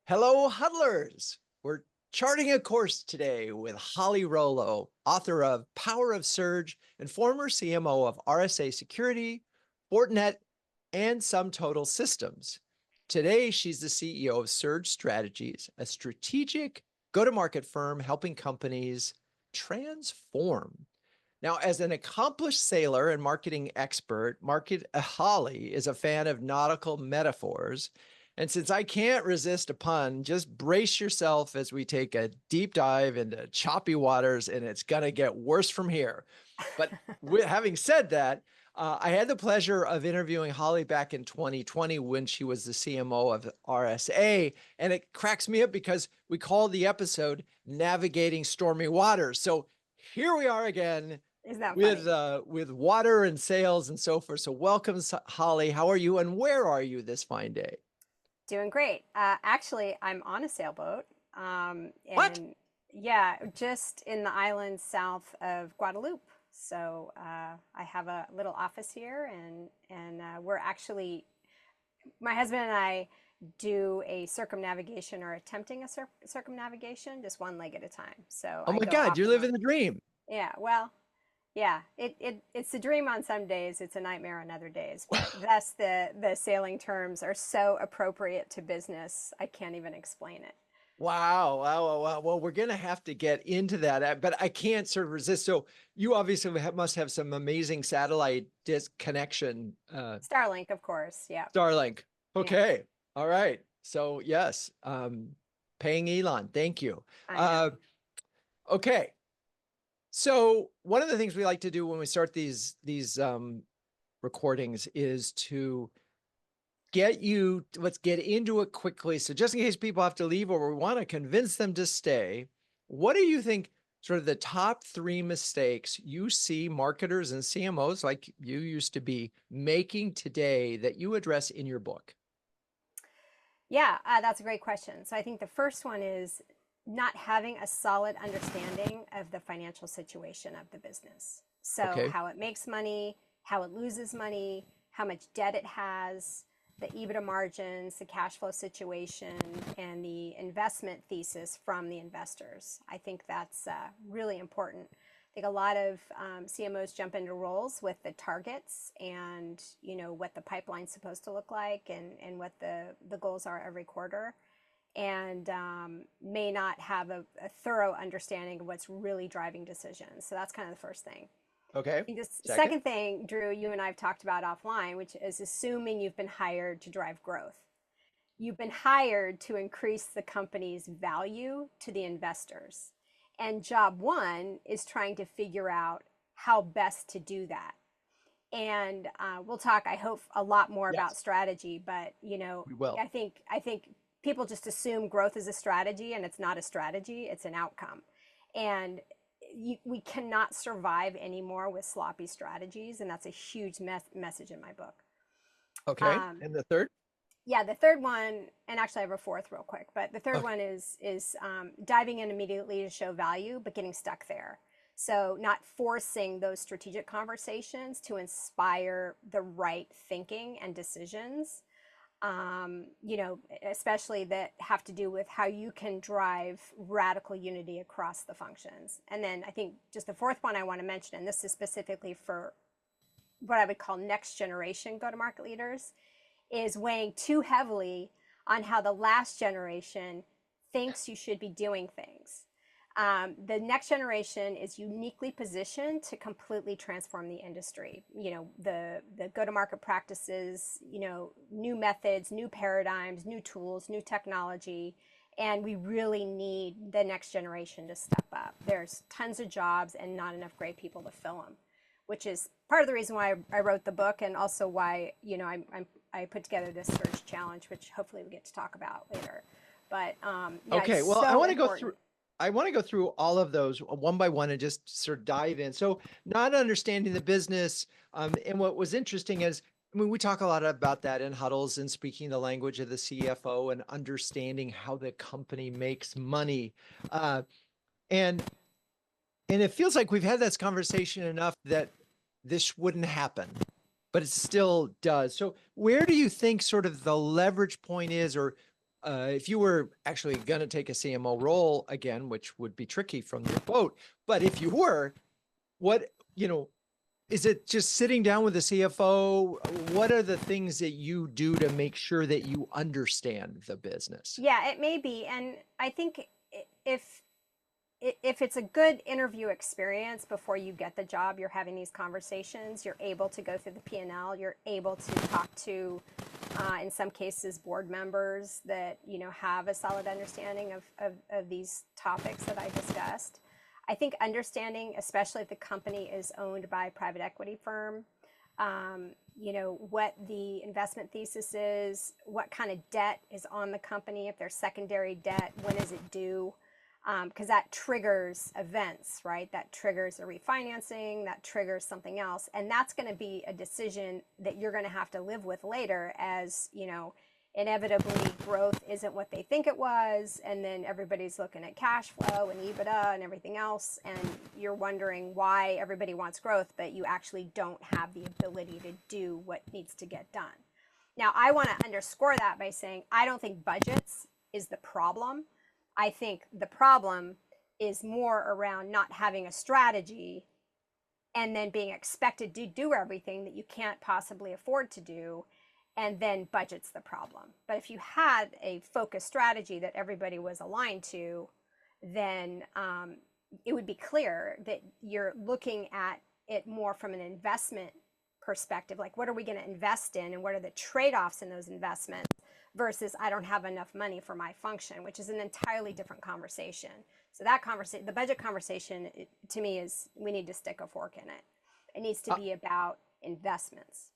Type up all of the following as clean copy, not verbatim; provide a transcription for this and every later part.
Hello, huddlers. We're charting a course today with Holly Rollo, author of Power of Surge and former CMO of RSA Security, Fortinet, and Sum Total Systems. Today, she's the CEO of Surge Strategies, a strategic go-to-market firm helping companies transform. Now, as an accomplished sailor and marketing expert, Holly is a fan of nautical metaphors. And since I can't resist a pun, just brace yourself as we take a deep dive into choppy waters, and it's going to get worse from here. But having said that, I had the pleasure of interviewing Holly back in 2020 when she was the CMO of RSA. And it cracks me up because we called the episode Navigating Stormy Waters. So here we are again with water and sails and so forth. So welcome, Holly. How are you and where are you this fine day? Doing great. Actually, I'm on a sailboat. What? And yeah, just in the islands south of Guadeloupe. So I have a little office here, and we're actually, my husband and I do a circumnavigation or attempting a circumnavigation, just one leg at a time. So Oh I my go God, off you're and on. living the dream. Yeah, well, yeah, it's a dream on some days, it's a nightmare on other days, but thus the sailing terms are so appropriate to business, I can't even explain it. Wow, wow, wow, wow. Well, we're going to have to get into that, but I can't sort of resist. So you obviously must have some amazing satellite connection, Starlink, of course, yeah, Starlink. yeah, Okay. All right. So yes, paying Elon. Thank you. I Uh, know. okay. So one of the things we like to do when we start these recordings is to let's get into it quickly. So just in case people have to leave or we want to convince them to stay, what do you think sort of the top three mistakes you see marketers and CMOs like you used to be making today that you address in your book? Yeah, that's a great question. So I think the first one is not having a solid understanding of the financial situation of the business. So Okay. how it makes money, how it loses money, how much debt it has, the EBITDA margins, the cash flow situation, and the investment thesis from the investors. I think that's really important. I think a lot of CMOs jump into roles with the targets and what the pipeline's supposed to look like and what the goals are every quarter, and may not have a thorough understanding of what's really driving decisions. So that's kind of the first thing. Okay. The Second. second thing, Drew, you and I have talked about offline, which is assuming you've been hired to drive growth. You've been hired to increase the company's value to the investors. And job one is trying to figure out how best to do that. And we'll talk, I hope, a lot more about Yes, strategy. But we will. I think people just assume growth is a strategy, and it's not a strategy; it's an outcome. And we cannot survive anymore with sloppy strategies, and that's a huge message in my book. Okay. Um, And the third? yeah, the third one, and actually I have a fourth real quick, but the third Okay. one is diving in immediately to show value, but getting stuck there. So not forcing those strategic conversations to inspire the right thinking and decisions, especially that have to do with how you can drive radical unity across the functions. And then I think just the fourth one I want to mention, and this is specifically for what I would call next generation go to market leaders, is weighing too heavily on how the last generation thinks you should be doing things. The next generation is uniquely positioned to completely transform the industry. The go-to-market practices, new methods, new paradigms, new tools, new technology, and we really need the next generation to step up. There's tons of jobs and not enough great people to fill them, which is part of the reason why I wrote the book, and also why I put together this search challenge, which hopefully we get to talk about later. But yeah, it's Okay. Well, I so want to go through important. I want to go through all of those one by one and just sort of dive in. So, not understanding the business, and what was interesting is, I mean, we talk a lot about that in huddles and speaking the language of the CFO and understanding how the company makes money, uh, and and it feels like we've had this conversation enough that this wouldn't happen, but it still does. So, where do you think sort of the leverage point is, or if you were actually going to take a CMO role again, which would be tricky from your quote, but if you were, what, is it just sitting down with the CFO? What are the things that you do to make sure that you understand the business? Yeah, it may be. And I think if if it's a good interview experience before you get the job, you're having these conversations, you're able to go through the P&L, you're able to talk to, in some cases, board members that, have a solid understanding of these topics that I discussed. I think understanding, especially if the company is owned by a private equity firm, what the investment thesis is, what kind of debt is on the company, if there's secondary debt, when is it due? Because that triggers events, right? That triggers a refinancing, that triggers something else. And that's going to be a decision that you're going to have to live with later as, inevitably growth isn't what they think it was. And then everybody's looking at cash flow and EBITDA and everything else. And you're wondering why everybody wants growth, but you actually don't have the ability to do what needs to get done. Now, I want to underscore that by saying I don't think budgets is the problem. I think the problem is more around not having a strategy and then being expected to do everything that you can't possibly afford to do, and then budget's the problem. But if you had a focused strategy that everybody was aligned to, then it would be clear that you're looking at it more from an investment perspective, like what are we going to invest in and what are the trade-offs in those investments, versus I don't have enough money for my function, which is an entirely different conversation. So that conversation, the budget conversation, to me is we need to stick a fork in it. It needs to be about investments.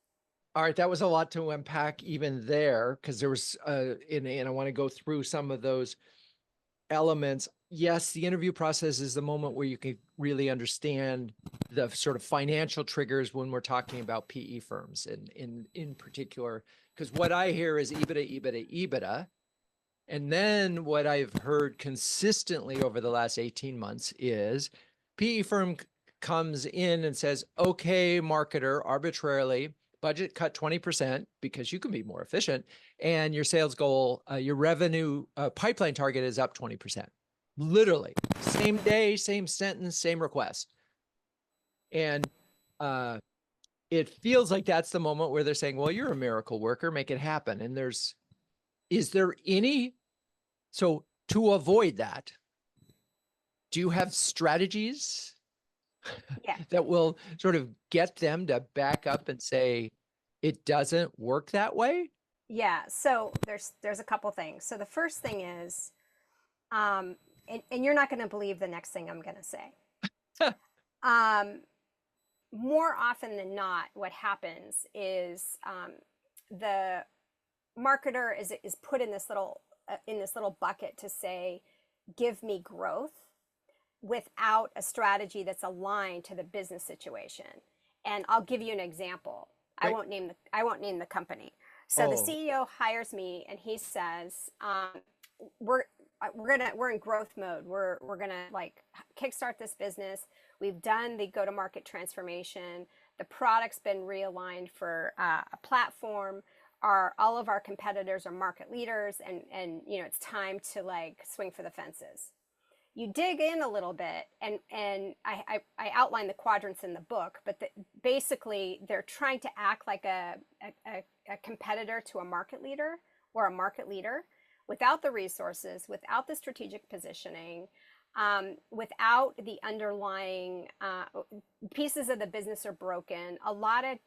All right, that was a lot to unpack even there, because there was, and I want to go through some of those elements. Yes, the interview process is the moment where you can really understand the sort of financial triggers when we're talking about PE firms, and in particular, because what I hear is EBITDA, EBITDA, EBITDA. And then what I've heard consistently over the last 18 months is PE firm comes in and says, okay, marketer, arbitrarily, budget cut 20% because you can be more efficient, and your sales goal, your revenue pipeline target is up 20%. Literally, same day, same sentence, same request. And it feels like that's the moment where they're saying, well, you're a miracle worker, make it happen. And is there any, so to avoid that, do you have strategies Yeah. that will sort of get them to back up and say, it doesn't work that way? Yeah. So there's a couple things. So the first thing is, and you're not going to believe the next thing I'm going to say. More often than not, what happens is the marketer is put in this little bucket to say, give me growth, without a strategy that's aligned to the business situation. And I'll give you an example. Right. I won't name the company. So the CEO hires me and he says, we're in growth mode. We're gonna like kickstart this business. We've done the go-to-market transformation. The product's been realigned for a platform. All of our competitors are market leaders, and it's time to like swing for the fences. You dig in a little bit, and I outline the quadrants in the book, but basically they're trying to act like a competitor to a market leader or a market leader without the resources, without the strategic positioning, without the underlying pieces of the business are broken, a lot of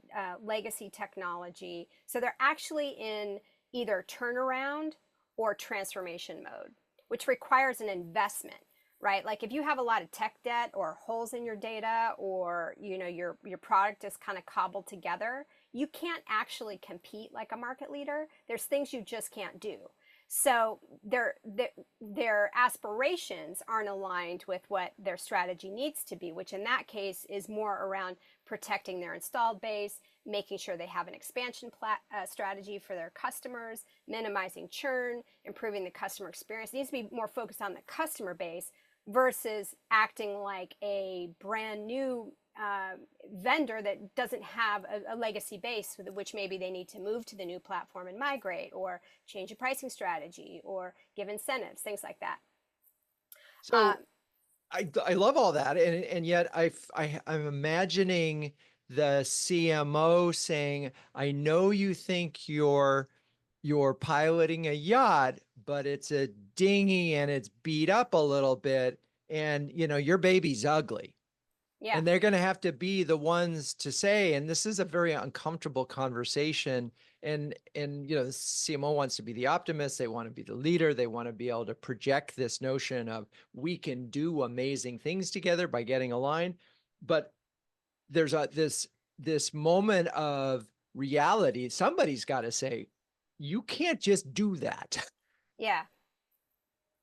legacy technology. So they're actually in either turnaround or transformation mode, which requires an investment. Right? Like if you have a lot of tech debt or holes in your data, or your product is kind of cobbled together, you can't actually compete like a market leader. There's things you just can't do. So their aspirations aren't aligned with what their strategy needs to be, which in that case is more around protecting their installed base, making sure they have an expansion strategy for their customers, minimizing churn, improving the customer experience. It needs to be more focused on the customer base versus acting like a brand new vendor that doesn't have a legacy base with which maybe they need to move to the new platform and migrate, or change a pricing strategy, or give incentives, things like that. So I love all that, and yet I'm imagining the CMO saying, "I know you think you're piloting a yacht, but it's a dinghy and it's beat up a little bit, and your baby's ugly." Yeah. And they're going to have to be the ones to say, and this is a very uncomfortable conversation. And the CMO wants to be the optimist. They want to be the leader. They want to be able to project this notion of we can do amazing things together by getting aligned. But there's this moment of reality. Somebody's got to say, you can't just do that. Yeah.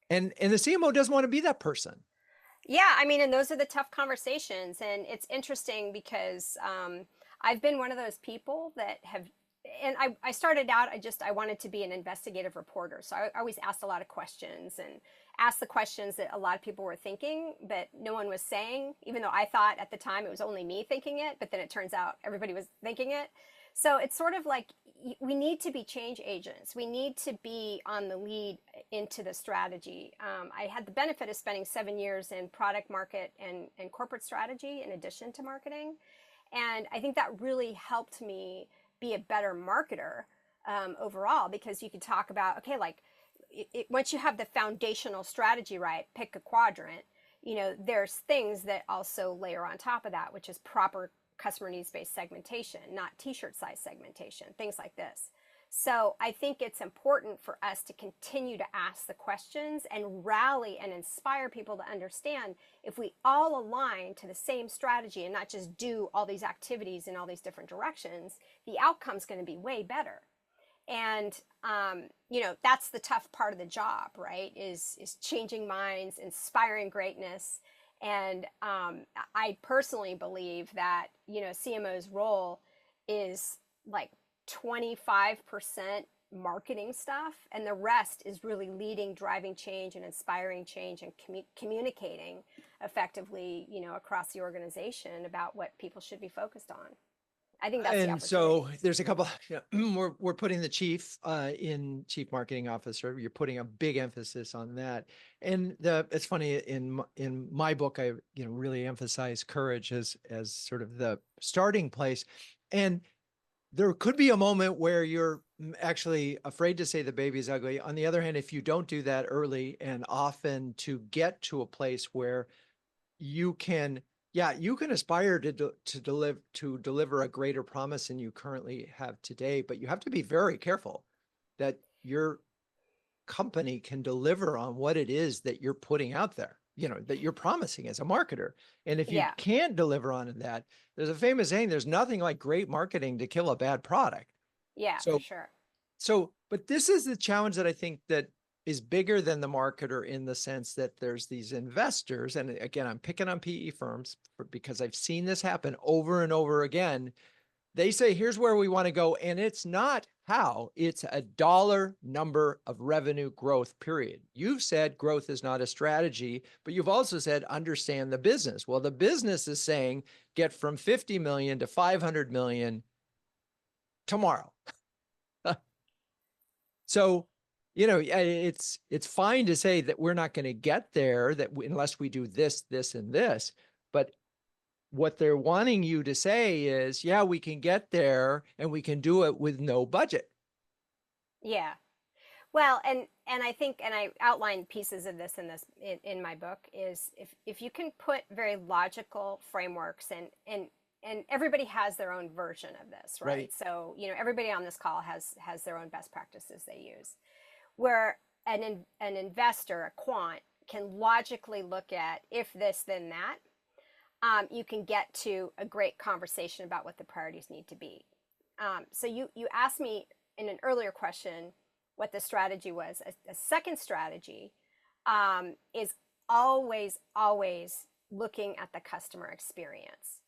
And the CMO doesn't want to be that person. Yeah, I mean, and those are the tough conversations. And it's interesting because I've been one of those people that have, and I started out, I wanted to be an investigative reporter. So I always asked a lot of questions and asked the questions that a lot of people were thinking, but no one was saying, even though I thought at the time it was only me thinking it, but then it turns out everybody was thinking it. So it's sort of like we need to be change agents. We need to be on the lead into the strategy. I had the benefit of spending 7 years in product market and corporate strategy in addition to marketing. And I think that really helped me be a better marketer overall, because you could talk about, okay, like once you have the foundational strategy right, pick a quadrant, there's things that also layer on top of that, which is proper customer needs-based segmentation, not t-shirt size segmentation, things like this. So I think it's important for us to continue to ask the questions and rally and inspire people to understand, if we all align to the same strategy and not just do all these activities in all these different directions, the outcome's going to be way better. And that's the tough part of the job, right? Is changing minds, inspiring greatness. And I personally believe that CMO's role is like 25% marketing stuff, and the rest is really leading, driving change, and inspiring change, and communicating effectively, across the organization about what people should be focused on. I think that's the And opportunity. so there's a couple, we're putting the chief in chief marketing officer. You're putting a big emphasis on that. And it's funny, in my book, I really emphasize courage as sort of the starting place. And there could be a moment where you're actually afraid to say the baby's ugly. On the other hand, if you don't do that early and often, to get to a place where you can aspire to deliver a greater promise than you currently have today, but you have to be very careful that your company can deliver on what it is that you're putting out there, that you're promising as a marketer. And if you Yeah. can't deliver on that, there's a famous saying, there's nothing like great marketing to kill a bad product. Yeah, for So sure. but this is the challenge that I think that is bigger than the marketer, in the sense that there's these investors. And again, I'm picking on PE firms because I've seen this happen over and over again. They say, here's where we want to go. And it's not how, it's a dollar number of revenue growth, period. You've said growth is not a strategy, but you've also said understand the business. Well, the business is saying get from 50 million to 500 million tomorrow. So, it's fine to say that we're not going to get there, unless we do this, this, and this. But what they're wanting you to say is, yeah, we can get there, and we can do it with no budget. Yeah. Well, and I think, and I outlined pieces of this in my book, is if you can put very logical frameworks, and everybody has their own version of this, right? Right. So everybody on this call has their own best practices they use, where an investor, a quant, can logically look at, if this then that, you can get to a great conversation about what the priorities need to be. So you asked me in an earlier question what the strategy was. A second strategy is always looking at the customer experience.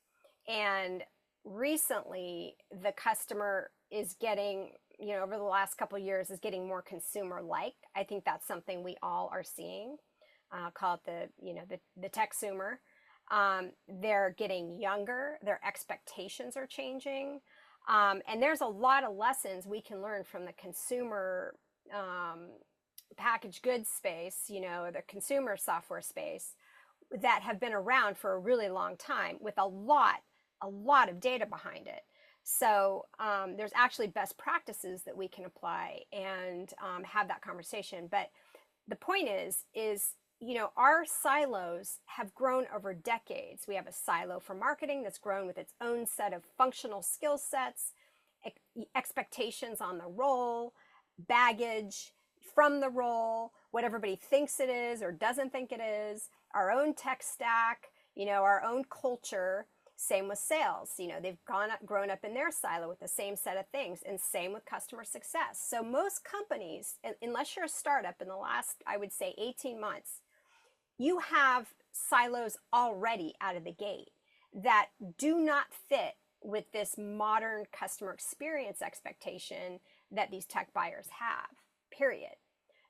And recently, the customer is getting, over the last couple of years, is getting more consumer-like. I think that's something we all are seeing. Call it the techsumer. They're getting younger, their expectations are changing. And there's a lot of lessons we can learn from the consumer packaged goods space, the consumer software space that have been around for a really long time with a lot of data behind it. So there's actually best practices that we can apply and have that conversation. But the point is our silos have grown over decades. We have a silo for marketing that's grown with its own set of functional skill sets, expectations on the role, baggage from the role, what everybody thinks it is or doesn't think it is, our own tech stack, our own culture. Same with sales. They've grown up in their silo with the same set of things, and same with customer success. So most companies, unless you're a startup in the last, I would say 18 months, you have silos already out of the gate that do not fit with this modern customer experience expectation that these tech buyers have, period.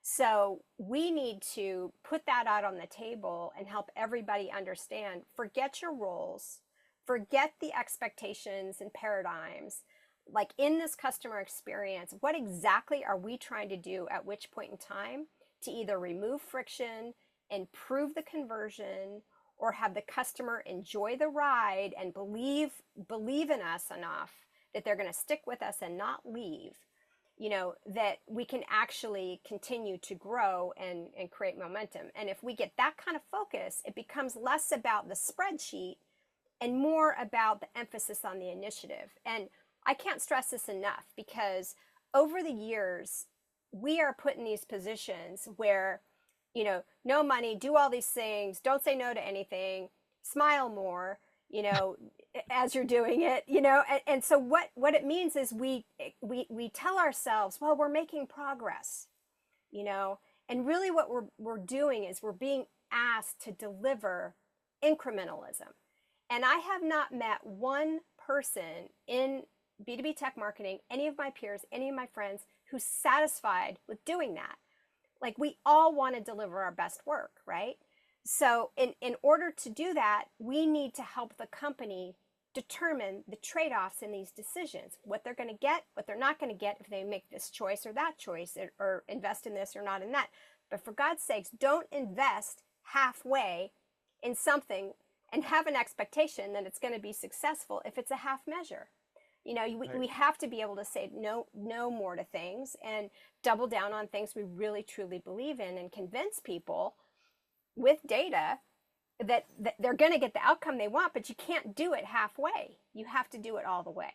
So we need to put that out on the table and help everybody understand, forget your roles, forget the expectations and paradigms. Like in this customer experience, what exactly are we trying to do at which point in time to either remove friction, improve the conversion, or have the customer enjoy the ride and believe in us enough that they're going to stick with us and not leave, that we can actually continue to grow and create momentum. And if we get that kind of focus, it becomes less about the spreadsheet and more about the emphasis on the initiative. And I can't stress this enough, because over the years, we are put in these positions where, no money, do all these things, don't say no to anything, smile more, as you're doing it, and so what it means is we tell ourselves, well, we're making progress, and really what we're doing is we're being asked to deliver incrementalism. And I have not met one person in B2B tech marketing, any of my peers, any of my friends, who's satisfied with doing that. Like, we all want to deliver our best work, right? So in order to do that, we need to help the company determine the trade-offs in these decisions, what they're going to get, what they're not going to get if they make this choice or that choice, or invest in this or not in that. But for God's sakes, don't invest halfway in something and have an expectation that it's going to be successful if it's a half measure. We have to be able to say no more to things and double down on things we really truly believe in, and convince people with data that they're going to get the outcome they want, but you can't do it halfway. You have to do it all the way.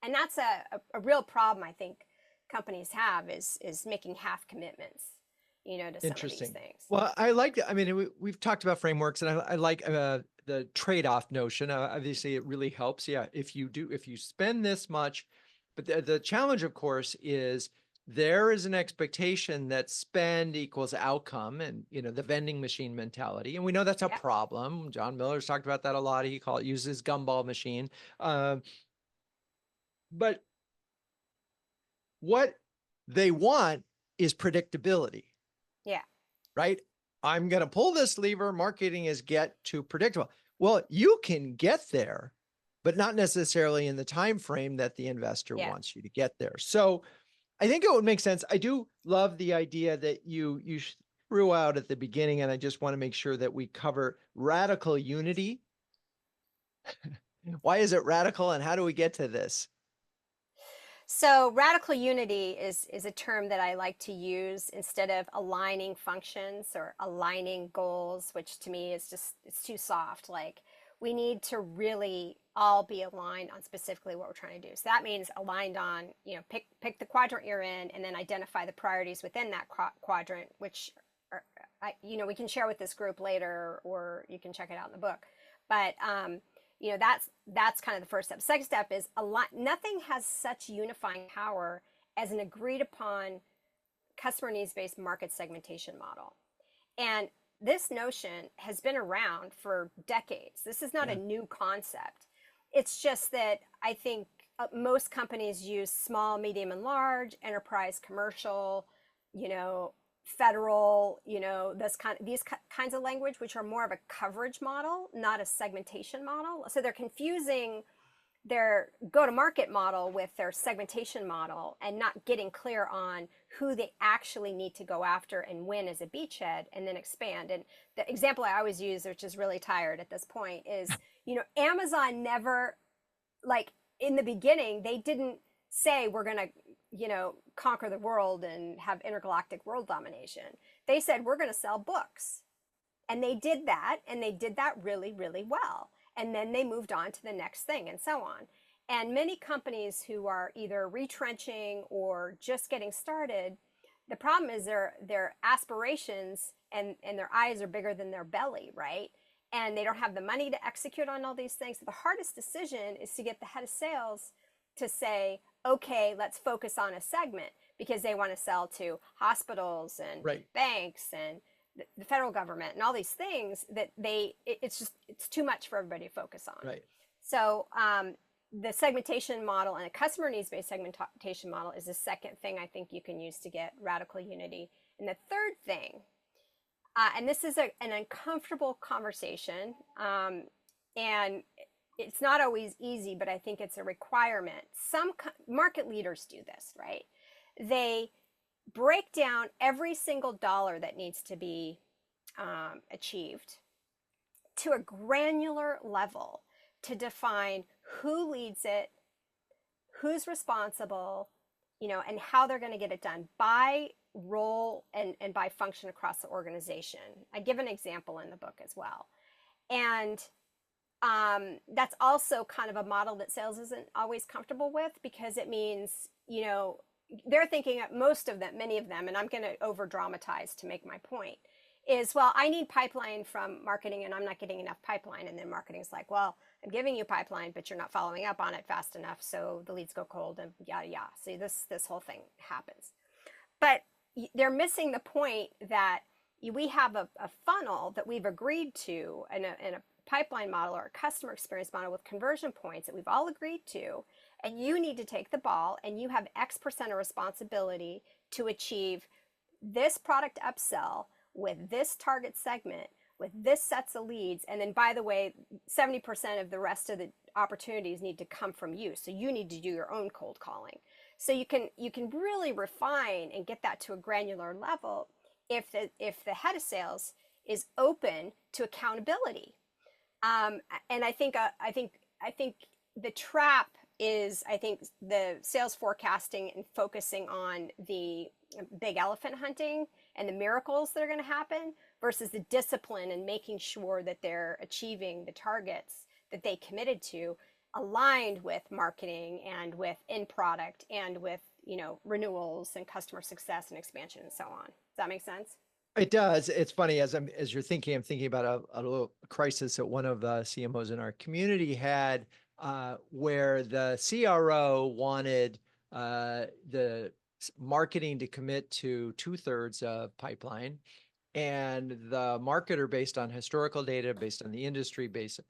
And that's a real problem I think companies have, is making half commitments, to some of these things. Well, I like, I mean, we've talked about frameworks, and I like the trade-off notion. Obviously, it really helps. Yeah, if you spend this much, but the challenge, of course, is there is an expectation that spend equals outcome, and the vending machine mentality, and we know that's a problem. John Miller's talked about that a lot. He uses gumball machine, but what they want is predictability. Yeah. Right? I'm going to pull this lever. Marketing is get to predictable. Well, you can get there, but not necessarily in the time frame that the investor wants you to get there. So I think it would make sense. I do love the idea that you threw out at the beginning, and I just want to make sure that we cover radical unity. Why is it radical, and how do we get to this? So radical unity is a term that I like to use instead of aligning functions or aligning goals, which to me is it's too soft. Like, we need to really all be aligned on specifically what we're trying to do. So that means aligned on, pick the quadrant you're in, and then identify the priorities within that quadrant, which are, we can share with this group later, or you can check it out in the book. But that's kind of the first step. Second step is nothing has such unifying power as an agreed upon customer needs based market segmentation model. And this notion has been around for decades. This is not a new concept. It's just that I think most companies use small, medium, and large, enterprise, commercial, federal, these kinds of language, which are more of a coverage model, not a segmentation model. So they're confusing their go-to-market model with their segmentation model and not getting clear on who they actually need to go after and win as a beachhead and then expand. And the example I always use, which is really tired at this point, is, Amazon never, like in the beginning, they didn't say we're going to, conquer the world and have intergalactic world domination. They said we're going to sell books. And they did that, and they did that really, really well. And then they moved on to the next thing and so on. And many companies who are either retrenching or just getting started, the problem is their aspirations and their eyes are bigger than their belly, right? And they don't have the money to execute on all these things. So the hardest decision is to get the head of sales to say, okay, let's focus on a segment, because they want to sell to hospitals and banks and the federal government and all these things that it's too much for everybody to focus on. Right. So the segmentation model and a customer needs-based segmentation model is the second thing I think you can use to get radical unity. And the third thing, and this is an uncomfortable conversation, and it's not always easy, but I think it's a requirement. Some market leaders do this, right? They break down every single dollar that needs to be achieved to a granular level to define who leads it, who's responsible, and how they're going to get it done by role and by function across the organization. I give an example in the book as well. And that's also kind of a model that sales isn't always comfortable with, because it means, they're thinking, many of them, and I'm going to over dramatize to make my point, is, well, I need pipeline from marketing and I'm not getting enough pipeline. And then marketing's like, well, I'm giving you pipeline, but you're not following up on it fast enough. So the leads go cold and yada, yada. See, this whole thing happens. But they're missing the point that we have a funnel that we've agreed to in a pipeline model or a customer experience model with conversion points that we've all agreed to, and you need to take the ball and you have X% of responsibility to achieve this product upsell with this target segment, with this sets of leads. And then, by the way, 70% of the rest of the opportunities need to come from you. So you need to do your own cold calling. So you can really refine and get that to a granular level if the head of sales is open to accountability. And I think the trap is, I think, the sales forecasting and focusing on the big elephant hunting and the miracles that are going to happen versus the discipline and making sure that they're achieving the targets that they committed to, aligned with marketing and with in product and with, renewals and customer success and expansion and so on. Does that make sense? It does. It's funny, as you're thinking, I'm thinking about a little crisis that one of the CMOs in our community had, where the CRO wanted the marketing to commit to 2/3 of pipeline, and the marketer, based on historical data, based on the industry base,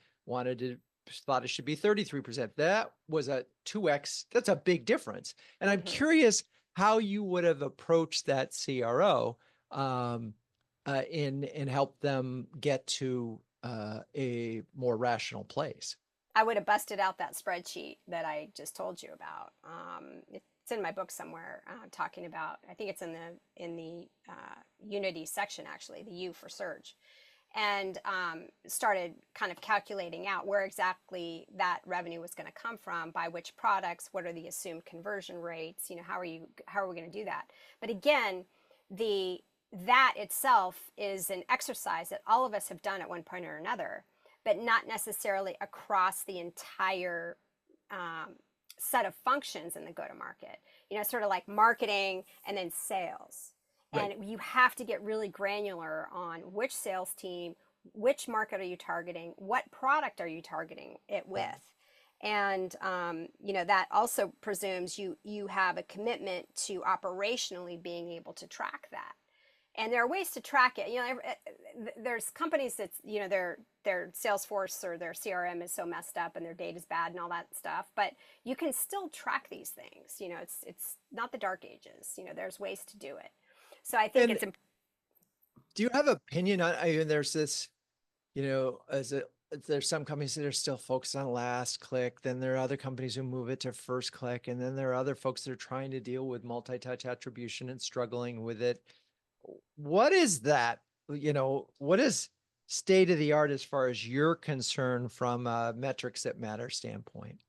thought it should be 33%. That was a 2x. That's a big difference. And I'm curious how you would have approached that CRO and help them get to a more rational place. I would have busted out that spreadsheet that I just told you about. It's in my book somewhere, talking about, I think it's in the Unity section, actually, the U for Surge, and started kind of calculating out where exactly that revenue was going to come from, by which products, what are the assumed conversion rates, how are we going to do that? But again, that itself is an exercise that all of us have done at one point or another, but not necessarily across the entire set of functions in the go-to-market. Sort of like marketing and then sales. Right. And you have to get really granular on which sales team, which market are you targeting, what product are you targeting it with. And, that also presumes you have a commitment to operationally being able to track that. And there are ways to track it. There's companies that, their Salesforce or their CRM is so messed up and their data's bad and all that stuff, but you can still track these things. It's not the dark ages. There's ways to do it. So I think Do you have opinion on, I mean, there's this, there's some companies that are still focused on last click, then there are other companies who move it to first click, and then there are other folks that are trying to deal with multi-touch attribution and struggling with it. What is that? What is state of the art as far as you're concerned from a metrics that matter standpoint?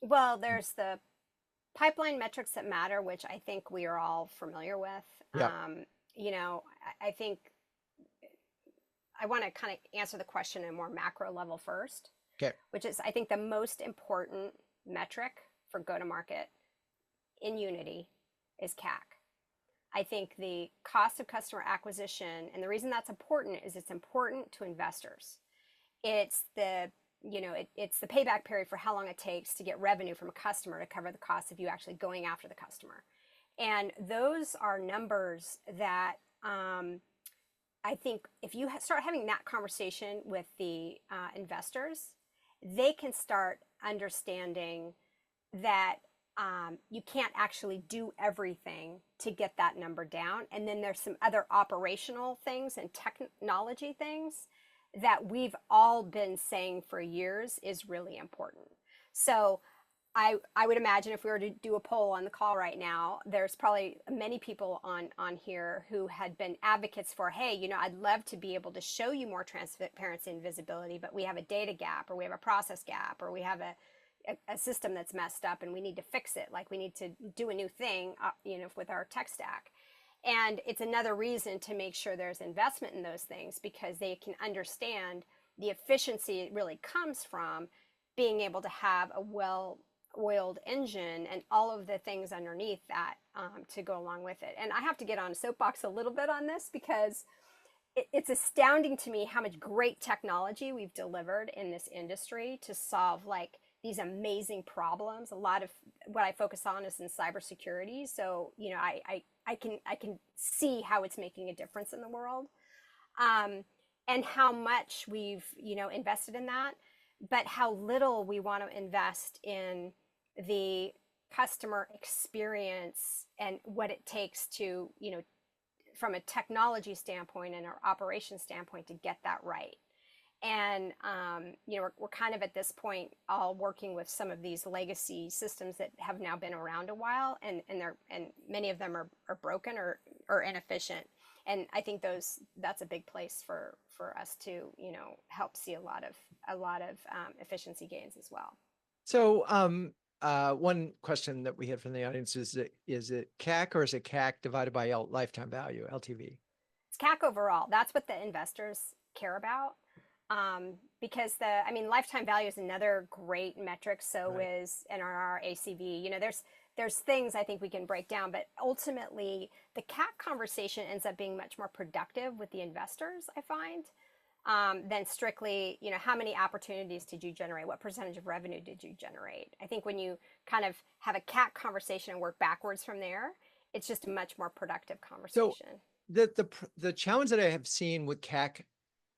Well, there's the pipeline metrics that matter, which I think we are all familiar with. Yeah. I think I want to kind of answer the question in a more macro level first, Okay. which is I think the most important metric for go to market in Unity is CAC. I think the cost of customer acquisition, and the reason that's important is it's important to investors. It's the it's the payback period for how long it takes to get revenue from a customer to cover the cost of you actually going after the customer. And those are numbers that I think if you start having that conversation with the investors, they can start understanding that you can't actually do everything to get that number down. And then there's some other operational things and technology things that we've all been saying for years is really important. So I would imagine if we were to do a poll on the call right now, there's probably many people on here who had been advocates for, hey, I'd love to be able to show you more transparency and visibility, but we have a data gap, or we have a process gap, or we have a system that's messed up and we need to fix it. Like we need to do a new thing, with our tech stack. And it's another reason to make sure there's investment in those things, because they can understand the efficiency it really comes from being able to have a well-oiled engine and all of the things underneath that to go along with it. And I have to get on a soapbox a little bit on this, because it's astounding to me how much great technology we've delivered in this industry to solve like these amazing problems. A lot of what I focus on is in cybersecurity. So, I can see how it's making a difference in the world, and how much we've, invested in that, but how little we want to invest in the customer experience and what it takes to, from a technology standpoint and our operation standpoint, to get that right. And we're kind of at this point all working with some of these legacy systems that have now been around a while, and many of them are broken or inefficient. And I think that's a big place for us to help see a lot of efficiency gains as well. So one question that we had from the audience is it CAC or is it CAC divided by lifetime value, LTV? It's CAC overall. That's what the investors care about. Because lifetime value is another great metric. So right. Is NRR, ACV. There's things I think we can break down, but ultimately the CAC conversation ends up being much more productive with the investors, I find, than strictly, how many opportunities did you generate? What percentage of revenue did you generate? I think when you kind of have a CAC conversation and work backwards from there, it's just a much more productive conversation. So the challenge that I have seen with CAC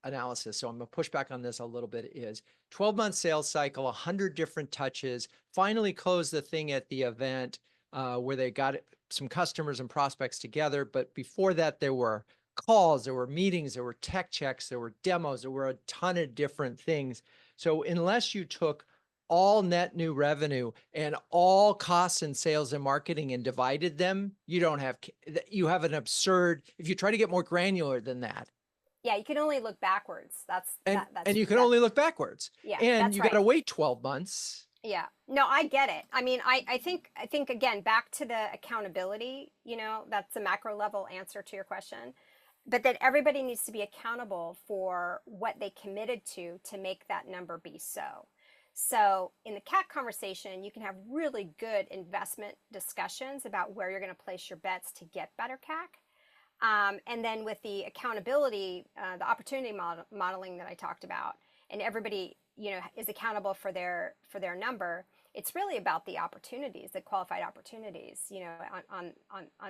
analysis, so I'm going to push back on this a little bit, is 12-month sales cycle, 100 different touches, finally close the thing at the event where they got some customers and prospects together. But before that, there were calls, there were meetings, there were tech checks, there were demos, there were a ton of different things. So unless you took all net new revenue and all costs and sales and marketing and divided them, you have an absurd, if you try to get more granular than that. Yeah, you can only look backwards. And you can only look backwards. Yeah, and you got to wait 12 months. Yeah, no, I get it. I think again, back to the accountability, that's a macro level answer to your question, but that everybody needs to be accountable for what they committed to make that number be so. So in the CAC conversation, you can have really good investment discussions about where you're going to place your bets to get better CAC. And then with the accountability, the opportunity modeling that I talked about, and everybody, is accountable for their number. It's really about the opportunities, the qualified opportunities, on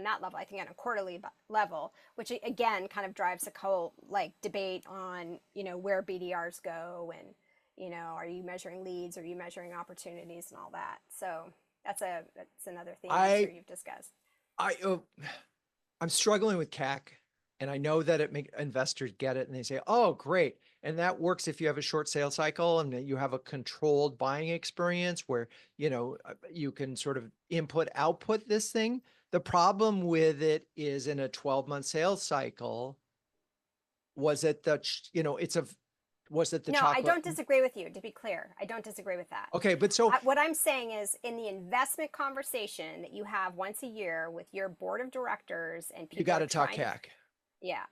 that level. I think on a quarterly level, which again kind of drives a whole debate on where BDRs go, and are you measuring leads, are you measuring opportunities, and all that. So that's another theme I'm sure you've discussed. I'm struggling with CAC And I know that investors get it and they say, oh, great. And that works if you have a short sales cycle and you have a controlled buying experience where, you can sort of input, output this thing. The problem with it is in a 12-month sales cycle, was it the, was it the No, I chocolate? don't disagree with you, to be clear. I don't disagree with that. Okay, but so What I'm saying is in the investment conversation that you have once a year with your board of directors and you people got are to talk trying to, CAC. yeah,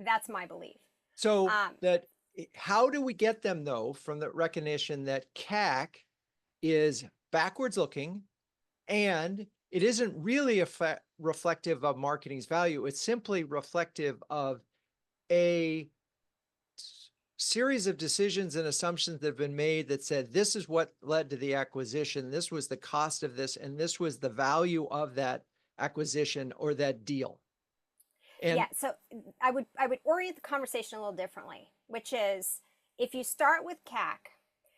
that's my belief. So Um, how do we get them though from the recognition that CAC is backwards looking and it isn't really reflective of marketing's value. It's simply reflective of a series of decisions and assumptions that have been made that said, this is what led to the acquisition. This was the cost of this, and this was the value of that acquisition or that deal. And yeah, so I would orient the conversation a little differently, which is if you start with CAC,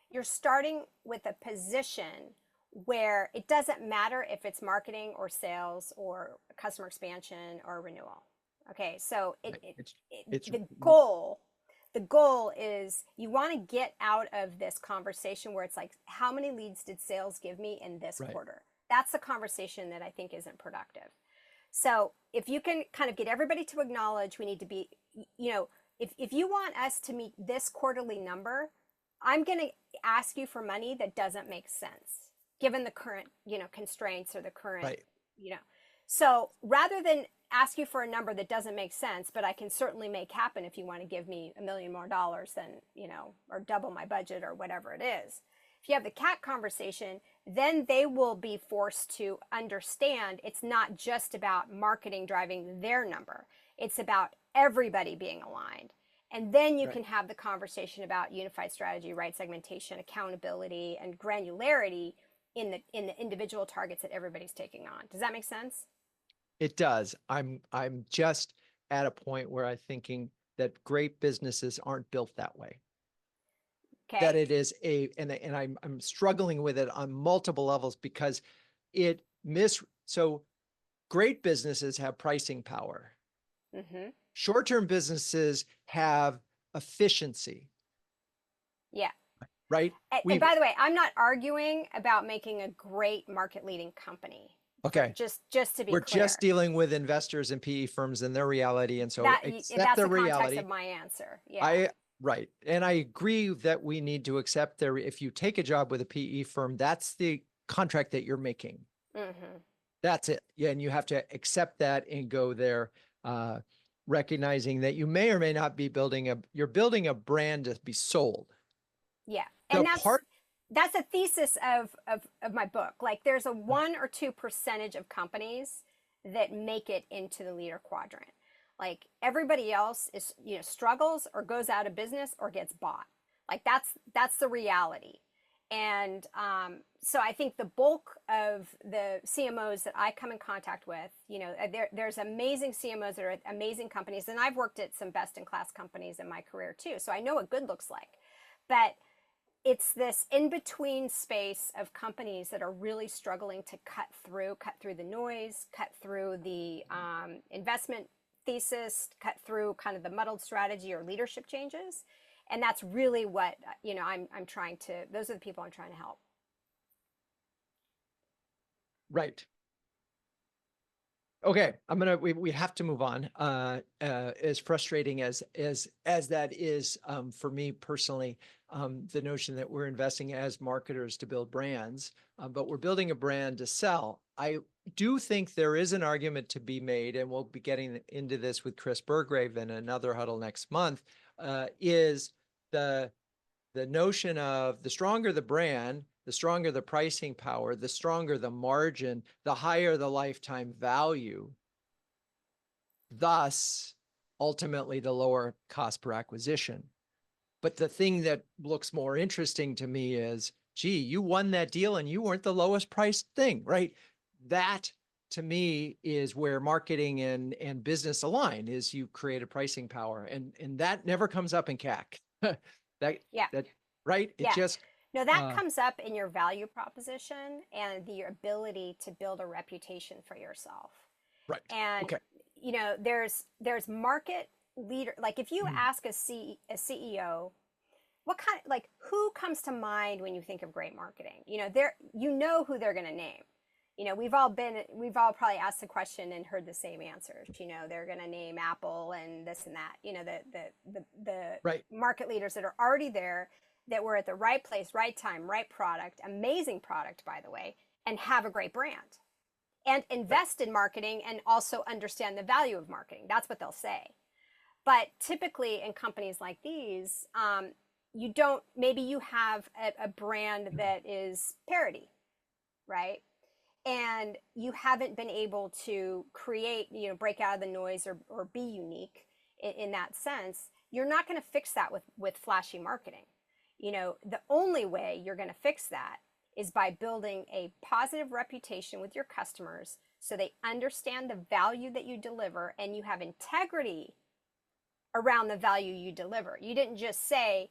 you're starting with a position where it doesn't matter if it's marketing or sales or customer expansion or renewal. Okay, so it's the goal is you want to get out of this conversation where it's like, how many leads did sales give me in this right. quarter? That's the conversation that I think isn't productive. So if you can kind of get everybody to acknowledge we need to be, if you want us to meet this quarterly number, I'm going to ask you for money that doesn't make sense given the current, constraints or the current, Right. So rather than ask you for a number that doesn't make sense, but I can certainly make happen if you want to give me $1 million more than, or double my budget or whatever it is. If you have the CAC conversation, then they will be forced to understand it's not just about marketing driving their number. It's about everybody being aligned. And then you can have the conversation about unified strategy, right segmentation, accountability, and granularity in the individual targets that everybody's taking on. Does that make sense? It does. I'm just at a point where I'm thinking that great businesses aren't built that way. Okay. That it is and I'm struggling with it on multiple levels because so great businesses have pricing power. Mm-hmm. Short-term businesses have efficiency. Yeah. Right. And by the way, I'm not arguing about making a great market leading company. Okay. Just to be We're clear. just dealing with investors and PE firms and their reality. And so that's the context of my answer. Yeah. Right. And I agree that we need to accept if you take a job with a PE firm, that's the contract that you're making. Mm-hmm. That's it. Yeah. And you have to accept that and go there, recognizing that you may or may not be you're building a brand to be sold. Yeah. And that's a thesis of my book. Like there's a 1 or 2% of companies that make it into the leader quadrant. Like everybody else is, struggles or goes out of business or gets bought. Like that's the reality. And so I think the bulk of the CMOs that I come in contact with, there's amazing CMOs that are at amazing companies. And I've worked at some best in class companies in my career too. So I know what good looks like. But it's this in-between space of companies that are really struggling to cut through the noise, cut through the investment thesis, cut through kind of the muddled strategy or leadership changes. And that's really what, I'm trying to, those are the people I'm trying to help. Right. Okay, we have to move on. As frustrating as that is for me personally, the notion that we're investing as marketers to build brands, but we're building a brand to sell. I do think there is an argument to be made, and we'll be getting into this with Chris Burgrave in another huddle next month, is the notion of the stronger the brand, the stronger the pricing power, the stronger the margin, the higher the lifetime value, thus ultimately the lower cost per acquisition. But the thing that looks more interesting to me is, gee, you won that deal and you weren't the lowest priced thing, right? That to me is where marketing and business align, is you create a pricing power, and that never comes up in CAC. Right? It just no, that comes up in your value proposition and your ability to build a reputation for yourself. Right. And okay. you know, there's market leader. Like if you ask a CEO, what kind, like who comes to mind when you think of great marketing? You know, you know who they're going to name. You know, we've all probably asked the question and heard the same answers. You know, they're going to name Apple and this and that. You know, the Right. market leaders that are already there, that were at the right place, right time, right product, amazing product, by the way, and have a great brand and Right. invest in marketing and also understand the value of marketing. That's what they'll say. But typically in companies like these, you don't, maybe you have a brand that is parody, right? And you haven't been able to create, you know, break out of the noise or be unique in that sense. You're not going to fix that with flashy marketing. You know, the only way you're going to fix that is by building a positive reputation with your customers so they understand the value that you deliver and you have integrity around the value you deliver. You didn't just say,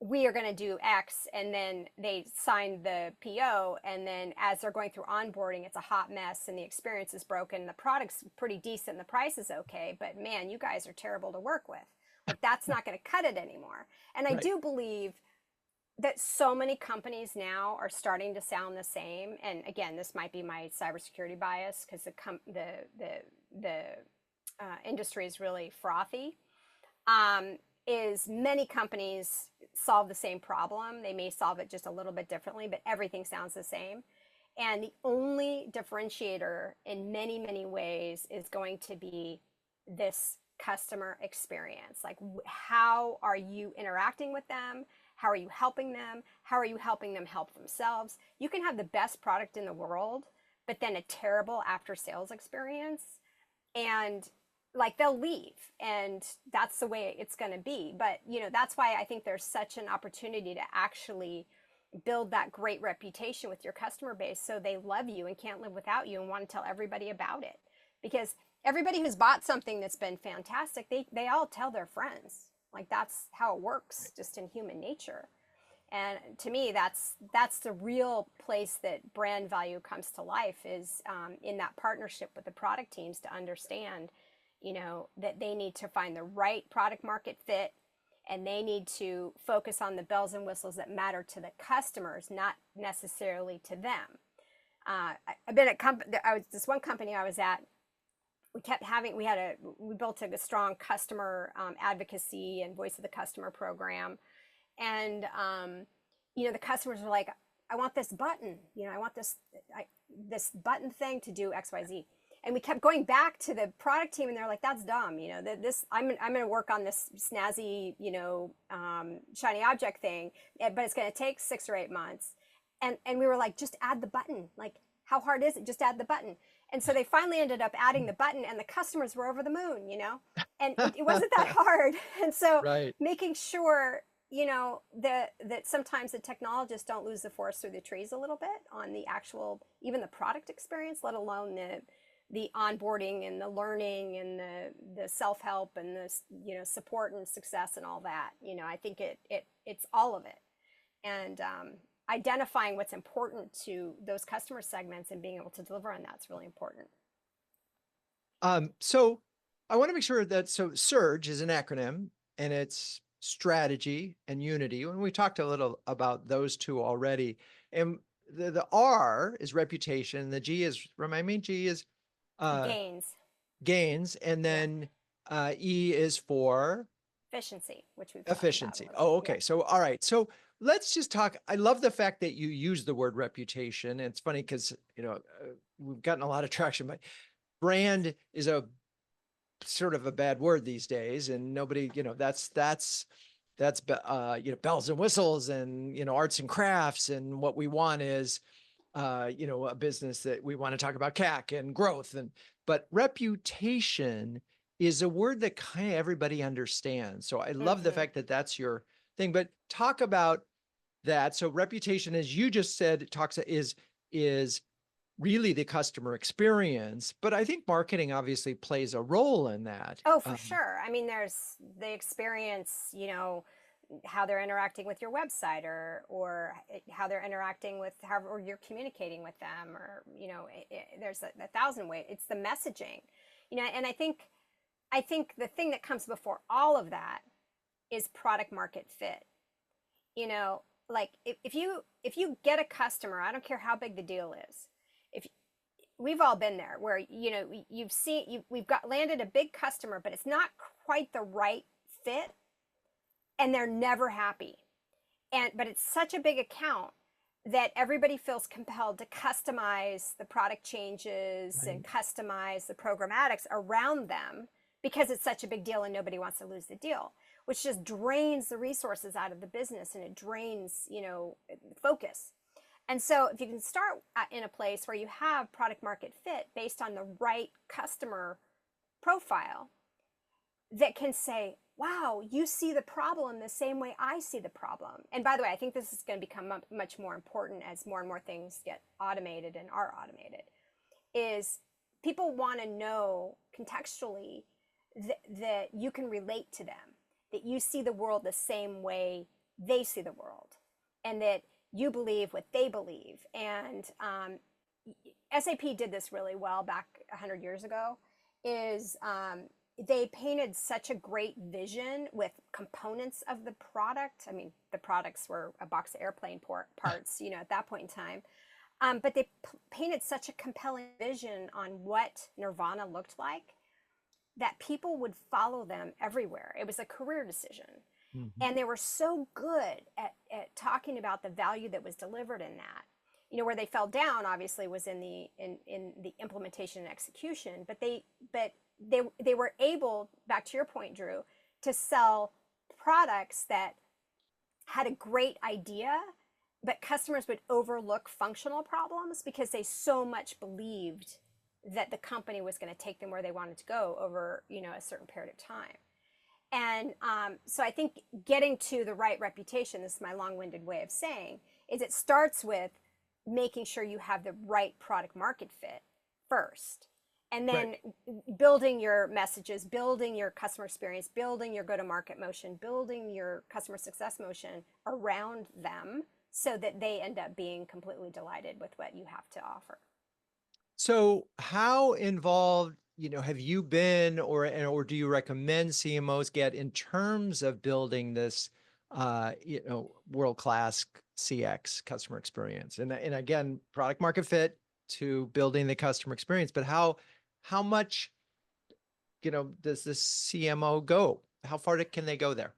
we are going to do X, and then they signed the PO, and then as they're going through onboarding, it's a hot mess and the experience is broken. The product's pretty decent, the price is okay, but man, you guys are terrible to work with. Like that's not going to cut it anymore. And I Right. do believe that so many companies now are starting to sound the same. And again, this might be my cybersecurity bias because the industry is really frothy. Is many companies solve the same problem. They may solve it just a little bit differently, but everything sounds the same. And the only differentiator in many, many ways is going to be this customer experience. Like, how are you interacting with them? How are you helping them? How are you helping them help themselves? You can have the best product in the world, but then a terrible after sales experience. And like they'll leave, and that's the way it's going to be. But you know, that's why I think there's such an opportunity to actually build that great reputation with your customer base so they love you and can't live without you and want to tell everybody about it. Because everybody who's bought something that's been fantastic, they all tell their friends. Like that's how it works, just in human nature. And to me, that's the real place that brand value comes to life, is in that partnership with the product teams to understand, you know, that they need to find the right product market fit, and they need to focus on the bells and whistles that matter to the customers, not necessarily to them. I've been at this one company I was at. We built a strong customer advocacy and voice of the customer program, and you know, the customers were like, I want this button, you know, I want this button thing to do XYZ. And we kept going back to the product team, and they're like, that's dumb, you know, I'm going to work on this snazzy, you know, shiny object thing, but it's going to take 6 or 8 months. And we were like, just add the button. Like, how hard is it? Just add the button. And so they finally ended up adding the button, and the customers were over the moon, you know, and it wasn't that hard. And so Right. making sure, you know, that sometimes the technologists don't lose the forest through the trees a little bit on the actual, even the product experience, let alone the onboarding and the learning and the self-help and the, you know, support and success and all that. You know, I think it's all of it. And identifying what's important to those customer segments and being able to deliver on that's really important. So I want to make sure that, so SURGE is an acronym, and it's strategy and unity. And we talked a little about those two already. And the R is reputation. The G is, remind me, G is Gains. gains. And Yeah. then E is for Efficiency, which we've talked about a efficiency. little Oh, bit. okay. Yeah. So, all right. So let's just talk. I love the fact that you use the word reputation. And it's funny because, you know, we've gotten a lot of traction, but brand is a sort of a bad word these days, and nobody, you know, that's you know, bells and whistles and, you know, arts and crafts. And what we want is, you know, a business that we want to talk about CAC and growth. But reputation is a word that kind of everybody understands. So I love the fact that that's your thing, but talk about that. So reputation, as you just said, is really the customer experience, but I think marketing obviously plays a role in that. Oh, for sure. I mean, there's the experience, you know, how they're interacting with your website, or how they're interacting with however you're communicating with them, or, you know, there's a thousand ways. It's the messaging. And I think the thing that comes before all of that is product market fit. You know, like if you get a customer, I don't care how big the deal is. If we've all been there where we've got landed a big customer, but it's not quite the right fit and they're never happy. But it's such a big account that everybody feels compelled to customize the product changes and customize the programmatics around them because it's such a big deal and nobody wants to lose the deal, which just drains the resources out of the business and it drains, focus. And so if you can start in a place where you have product market fit based on the right customer profile that can say, wow, you see the problem the same way I see the problem. And by the way, I think this is going to become much more important as more and more things get automated and are automated, is people want to know contextually that you can relate to them, that you see the world the same way they see the world, and that you believe what they believe. And SAP did this really well back 100 years ago, is they painted such a great vision with components of the product. I mean, the products were a box of airplane parts, at that point in time. But they painted such a compelling vision on what Nirvana looked like that people would follow them everywhere. It was a career decision. Mm-hmm. And they were so good at talking about the value that was delivered in that. Where they fell down, obviously, was in the implementation and execution. But they were able, back to your point, Drew, to sell products that had a great idea, but customers would overlook functional problems because they so much believed that the company was going to take them where they wanted to go over, a certain period of time. And so I think getting to the right reputation, this is my long-winded way of saying, is it starts with making sure you have the right product market fit first. And then building your messages, building your customer experience, building your go-to-market motion, building your customer success motion around them so that they end up being completely delighted with what you have to offer. So how involved, have you been or do you recommend CMOs get in terms of building this, world-class CX customer experience? And again, product market fit to building the customer experience, but how much, does the CMO go? How far can they go there?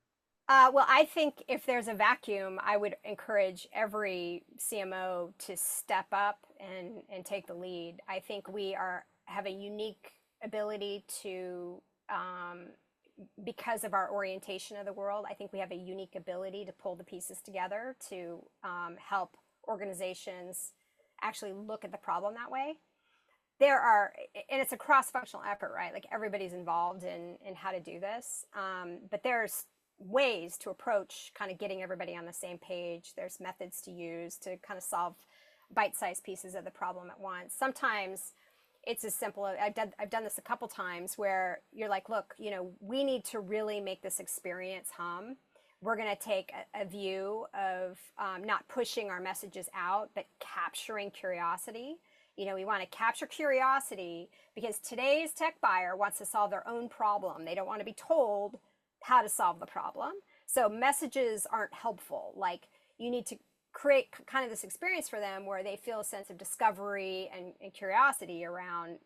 Well, I think if there's a vacuum, I would encourage every CMO to step up and take the lead. I think we have a unique ability to, because of our orientation of the world, I think we have a unique ability to pull the pieces together to help organizations actually look at the problem that way. And it's a cross-functional effort, right? Like everybody's involved in how to do this. But there's ways to approach kind of getting everybody on the same page. There's methods to use to kind of solve bite-sized pieces of the problem at once. Sometimes it's as simple as I've done this a couple times where you're like, look, we need to really make this experience hum. We're going to take a view of not pushing our messages out, but capturing curiosity. We want to capture curiosity because today's tech buyer wants to solve their own problem. They don't want to be told how to solve the problem. So messages aren't helpful. Like you need to create kind of this experience for them where they feel a sense of discovery and curiosity around,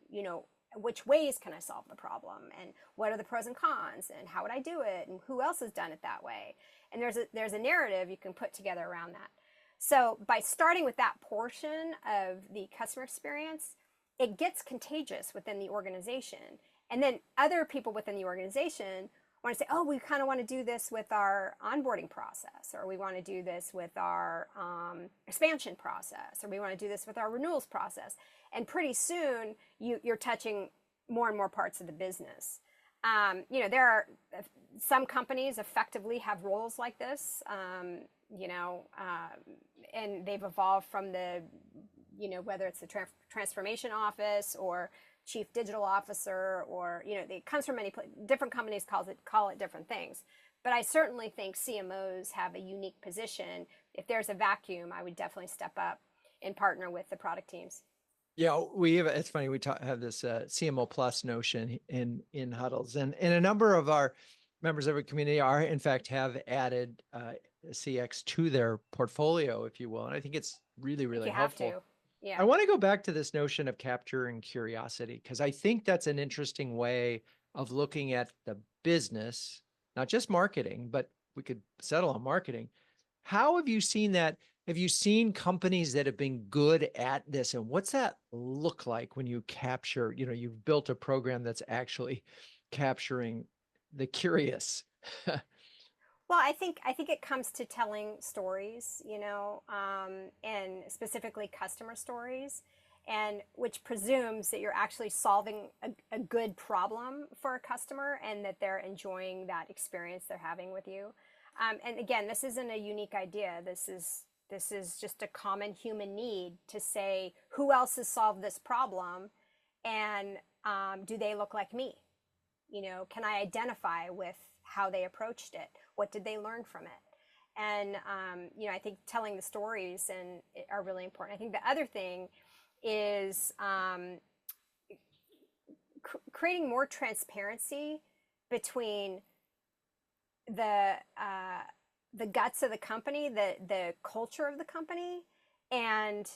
which ways can I solve the problem and what are the pros and cons and how would I do it and who else has done it that way. And there's a narrative you can put together around that. So by starting with that portion of the customer experience, it gets contagious within the organization. And then other people within the organization want to say, oh, we kind of want to do this with our onboarding process, or we want to do this with our expansion process, or we want to do this with our renewals process. And pretty soon you're touching more and more parts of the business. There are some companies effectively have roles like this, and they've evolved from the, whether it's the transformation office or chief digital officer, or it comes from many different companies call it different things. But I certainly think CMOs have a unique position. If there's a vacuum, I would definitely step up and partner with the product teams. Yeah, it's funny, have this CMO plus notion in huddles, and a number of our members of our community are, in fact, have added CX to their portfolio, if you will. And I think it's really, I think really you have helpful. to. Yeah. I want to go back to this notion of capturing curiosity, because I think that's an interesting way of looking at the business, not just marketing, but we could settle on marketing. How have you seen that? Have you seen companies that have been good at this? And what's that look like when you capture, you've built a program that's actually capturing the curious? Well, I think it comes to telling stories, and specifically customer stories, and which presumes that you're actually solving a good problem for a customer and that they're enjoying that experience they're having with you. And again, this isn't a unique idea. This is just a common human need to say, who else has solved this problem, and do they look like me? Can I identify with how they approached it? What did they learn from it? And I think telling the stories and are really important. I think the other thing is creating more transparency between the guts of the company, the culture of the company, and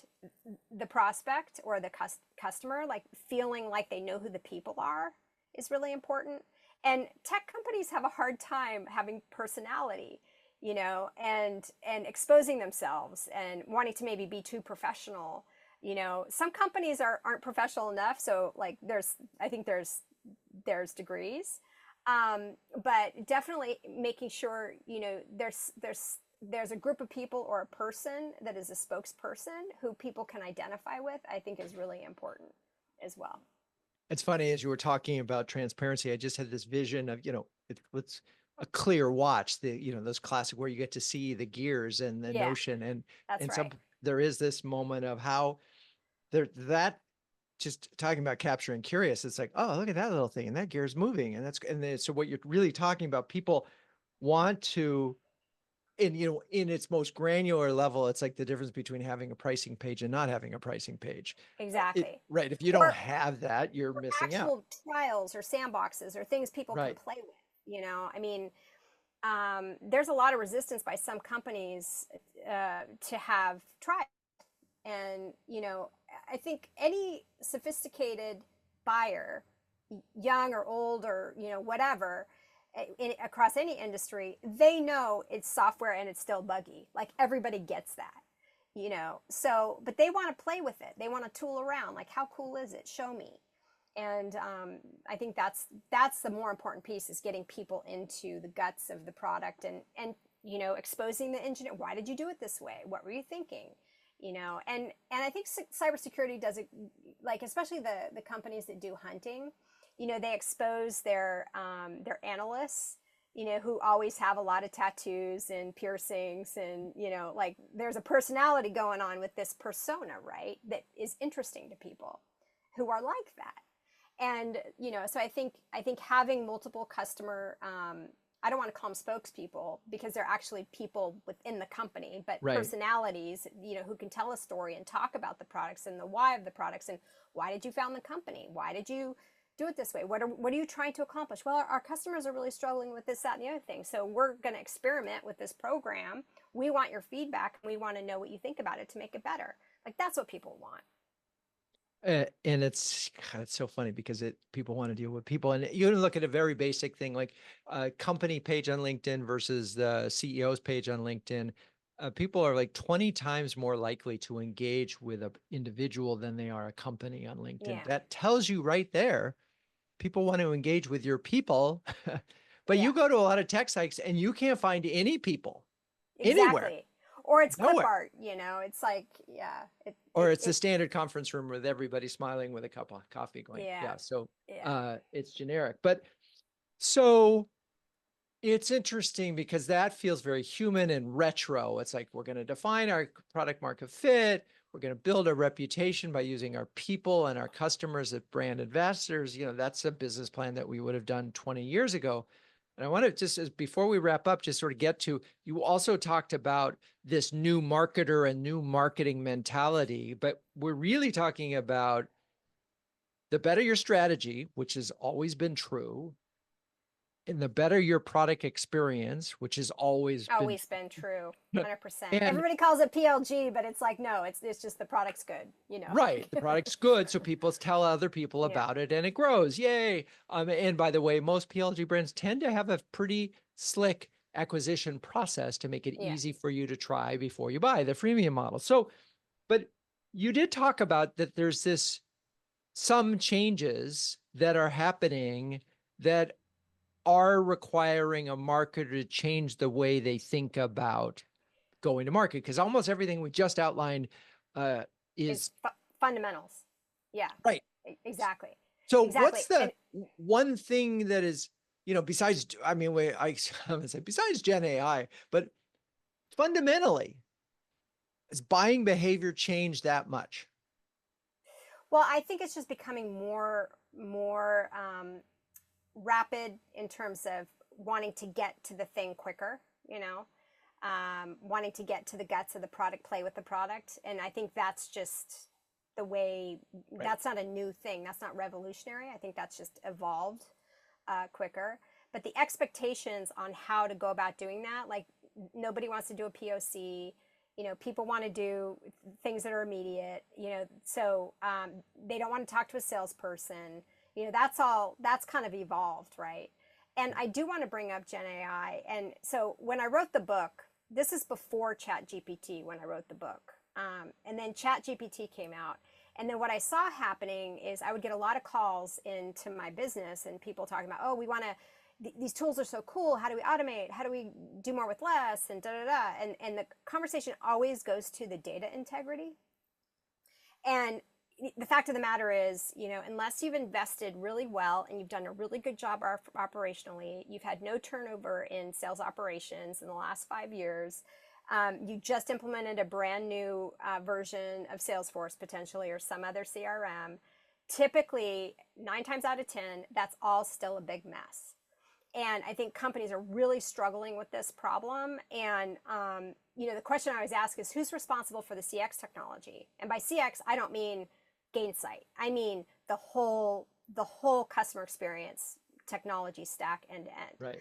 the prospect or the customer, like feeling like they know who the people are is really important. And tech companies have a hard time having personality, and exposing themselves and wanting to maybe be too professional. Some companies aren't professional enough, so like I think there's degrees. But definitely making sure, there's a group of people or a person that is a spokesperson who people can identify with, I think is really important as well. It's funny, as you were talking about transparency, I just had this vision of, it's a clear watch, those classic where you get to see the gears and the Yeah, notion. that's Some, right. there is this moment of how that just talking about capturing curious, it's like, oh, look at that little thing and that gear's moving. So what you're really talking about, people want to, in its most granular level, it's like the difference between having a pricing page and not having a pricing page. Exactly. Right. If you don't Or have that, you're missing out. actual trials or sandboxes or things people can Right. play with. I mean, there's a lot of resistance by some companies to have trials. And, I think any sophisticated buyer, young or old or, whatever, across any industry, they know it's software and it's still buggy. Like everybody gets that, So, but they want to play with it. They want to tool around. Like, how cool is it? Show me. And I think that's the more important piece, is getting people into the guts of the product and exposing the engineer. Why did you do it this way? What were you thinking? And I think cybersecurity does it, like especially the companies that do hunting. They expose their analysts, who always have a lot of tattoos and piercings, and like there's a personality going on with this persona, right? That is interesting to people who are like that. And so I think having multiple customer, I don't want to call them spokespeople because they're actually people within the company, but Right. personalities, who can tell a story and talk about the products and the why of the products and why did you found the company? Why did you do it this way? What are you trying to accomplish? Well, our customers are really struggling with this, that, and the other thing. So we're going to experiment with this program. We want your feedback, and we want to know what you think about it to make it better. Like that's what people want. And it's so funny because people want to deal with people, and you look at a very basic thing like a company page on LinkedIn versus the CEO's page on LinkedIn. People are like 20 times more likely to engage with an individual than they are a company on LinkedIn. Yeah. That tells you right there, people want to engage with your people. But Yeah. you go to a lot of tech sites and you can't find any people anywhere, Exactly. Or it's clip nowhere. art, it's like, yeah, Or it's the standard conference room with everybody smiling with a cup of coffee going, yeah, yeah. So yeah, it's generic. But so it's interesting because that feels very human and retro. It's like, we're going to define our product market fit. We're going to build a reputation by using our people and our customers as brand ambassadors. That's a business plan that we would have done 20 years ago. And I want to just, as before we wrap up, just sort of get to, you also talked about this new marketer and new marketing mentality, but we're really talking about the better your strategy, which has always been true, and the better your product experience, which has always been Always been true, true. 100%. And Everybody calls it PLG, but it's like, no, it's just the product's good, right, the product's good, so people tell other people Yeah, about it, and it grows. Yay! And by the way, most PLG brands tend to have a pretty slick acquisition process to make it yeah. easy for you to try before you buy the freemium model. So, but you did talk about that there's this some changes that are happening that are requiring a marketer to change the way they think about going to market, because almost everything we just outlined is It's fundamentals. Yeah, right. exactly. So Exactly. what's the And one thing that is, besides, I mean, I'm gonna say besides Gen AI, but fundamentally, has buying behavior changed that much? well, I think it's just becoming more rapid in terms of wanting to get to the thing quicker, wanting to get to the guts of the product, play with the product. And I think that's just the way, Right. that's not a new thing. That's not revolutionary. I think that's just evolved quicker. But the expectations on how to go about doing that, like nobody wants to do a POC. People want to do things that are immediate. So they don't want to talk to a salesperson. That's kind of evolved, right? And I do want to bring up Gen AI. And so when I wrote the book, this is before Chat GPT when I wrote the book. And then Chat GPT came out. And then what I saw happening is I would get a lot of calls into my business and people talking about, oh, we want to, these tools are so cool. How do we automate? How do we do more with less? And da da da. And the conversation always goes to the data integrity. And the fact of the matter is, unless you've invested really well and you've done a really good job operationally, you've had no turnover in sales operations in the last 5 years, you just implemented a brand new version of Salesforce potentially or some other CRM, typically 9 times out of 10, that's all still a big mess. And I think companies are really struggling with this problem. And, the question I always ask is who's responsible for the CX technology? And by CX, I don't mean Gainsight. I mean the whole customer experience technology stack end to end. Right.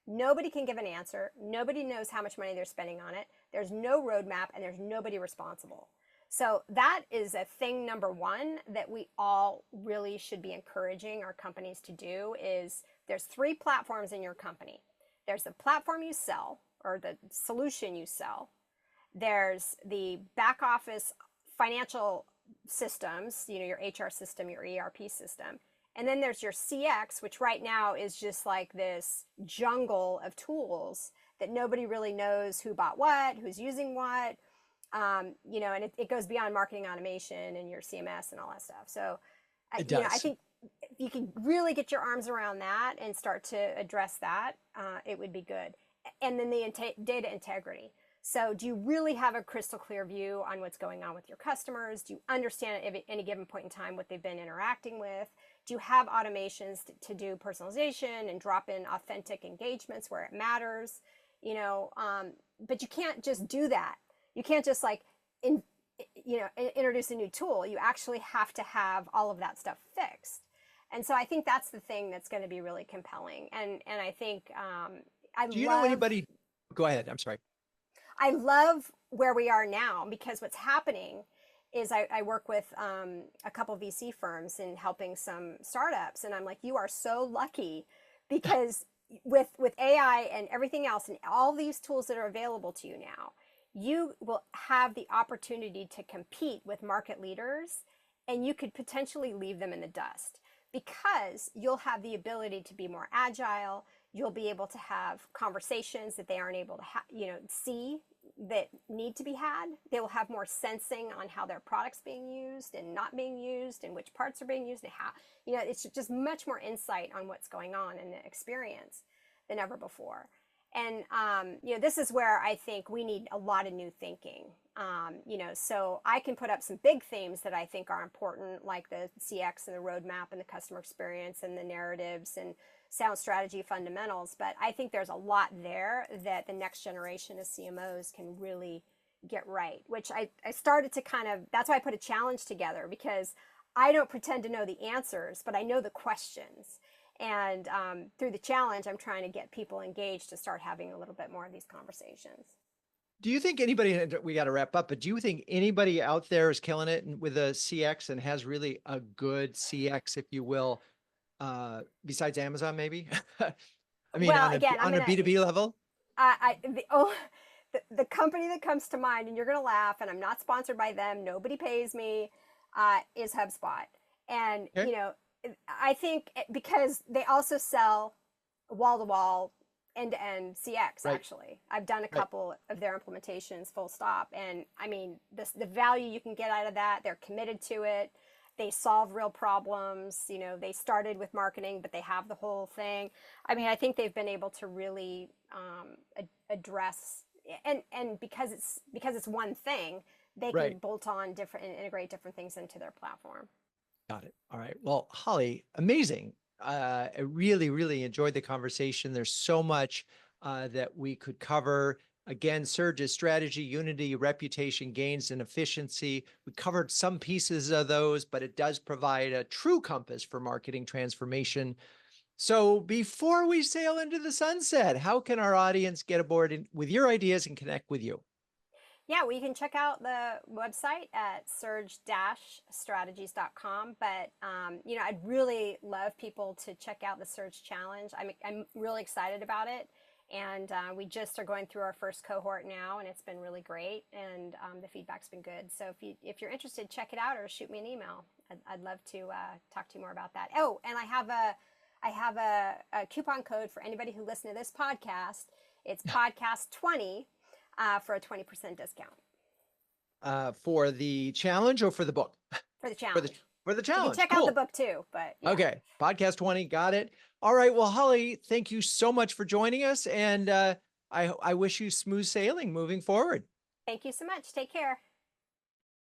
Nobody can give an answer. Nobody knows how much money they're spending on it. There's no roadmap and there's nobody responsible. So that is a thing number one that we all really should be encouraging our companies to do is there's 3 platforms in your company. There's the platform you sell or the solution you sell. There's the back office financial systems, your HR system, your ERP system. And then there's your CX, which right now is just like this jungle of tools that nobody really knows who bought what, who's using what, and it goes beyond marketing automation and your CMS and all that stuff. So, It I does. think if you can really get your arms around that and start to address that, it would be good. And then the data integrity. So do you really have a crystal clear view on what's going on with your customers? Do you understand at any given point in time what they've been interacting with? Do you have automations to do personalization and drop in authentic engagements where it matters? But you can't just do that. You can't just introduce a new tool. You actually have to have all of that stuff fixed. And so I think that's the thing that's going to be really compelling. And I think Do you know anybody? Go ahead. I'm sorry. I love where we are now because what's happening is I work with a couple VC firms in helping some startups, and I'm like, you are so lucky because with AI and everything else and all these tools that are available to you now, you will have the opportunity to compete with market leaders, and you could potentially leave them in the dust because you'll have the ability to be more agile. You'll be able to have conversations that they aren't able to see that need to be had. They will have more sensing on how their product's being used and not being used and which parts are being used and how, it's just much more insight on what's going on in the experience than ever before. And, this is where I think we need a lot of new thinking. So I can put up some big themes that I think are important, like the CX and the roadmap and the customer experience and the narratives and sound strategy fundamentals. But I think there's a lot there that the next generation of CMOs can really get right, which I started to kind of, that's why I put a challenge together, because I don't pretend to know the answers, but I know the questions. And through the challenge, I'm trying to get people engaged to start having a little bit more of these conversations. Do you think anybody, we got to wrap up, but do you think anybody out there is killing it with a CX and has really a good CX, if you will, besides Amazon, maybe? I mean, Well, on again, I'm a gonna B2B level? the company that comes to mind, and you're gonna laugh, and I'm not sponsored by them. Nobody pays me. Is HubSpot, and Okay. I think because they also sell wall to wall, end to end CX. Right. Actually, I've done a Right. couple of their implementations, full stop, and I mean the value you can get out of that. They're committed to it. They solve real problems. They started with marketing, but they have the whole thing. I mean, I think they've been able to really address, and because it's one thing, they Right. can bolt on different and integrate different things into their platform. Got it. All right. Well, Holly, amazing. I really, really enjoyed the conversation. There's so much that we could cover. Again, Surge's strategy, unity, reputation, gains, and efficiency. We covered some pieces of those, but it does provide a true compass for marketing transformation. So before we sail into the sunset, how can our audience get aboard with your ideas and connect with you? Yeah, well, you can check out the website at surge-strategies.com. But, I'd really love people to check out the Surge Challenge. I'm really excited about it. And we just are going through our first cohort now, and it's been really great. And the feedback's been good. So if you're interested, check it out or shoot me an email. I'd love to talk to you more about that. Oh, and I have a coupon code for anybody who listens to this podcast. It's podcast20. For a 20% discount. For the challenge or for the book? For the challenge. For the You challenge. can check out the book too, but yeah. Okay. Podcast 20. Got it. All right. Well, Holly, thank you so much for joining us. And I wish you smooth sailing moving forward. Thank you so much. Take care.